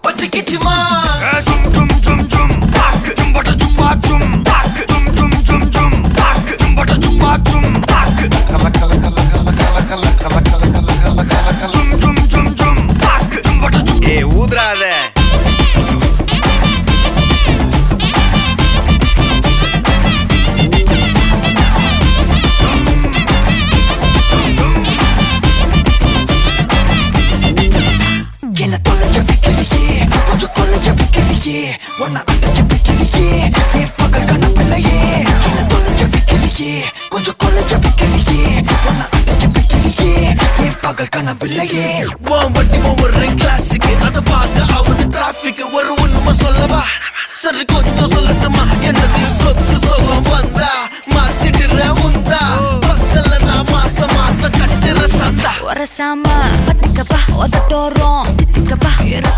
பத்திக்கிச்சுமா ஜும் ஜும் ஜும் ஜும் தாக்கு ஜும்பட ஜும்பா ஜும் தாக்கு ஜும் ஜும் ஜும் ஜும் தாக்கு ஜும்பட ஜும்பா ஜும் தாக்கு கல கல கல கல கல கல கல கல கல கல கல கல ஜும் ஜும் ஜும் ஜும் தாக்கு ஜும்பட ஜும் ஊதுறாத என்ன தொலைய வைக்கலையே கொஞ்சம் கொலைய வைக்கலையே உன்னை அடைய வைக்கலையே என் பகல் கனவில்லையே என்ன தொலைய வைக்கலையே கொஞ்சம் கொலைய வைக்கலையே உன்னை அடைய வைக்கலையே என் பகல் கனவில்லையே வண்டி ஒவ்வொரு கிளாஸுக்கு அதை பார்க்க ஆகுது டிராபிக் ஒரு உண்மை சொல்லவா சரி கொஞ்சம் சொல்லட்டுமா என்னது சொத்து சொல்லம் வந்தா மாத்திடுற உந்தா பக்கத்துல நான் மாச கட்டுற சந்தா ஒரசாம பத்திக்கப்பா உதட்டோரம் தித்திக்கப்பா இருக்கா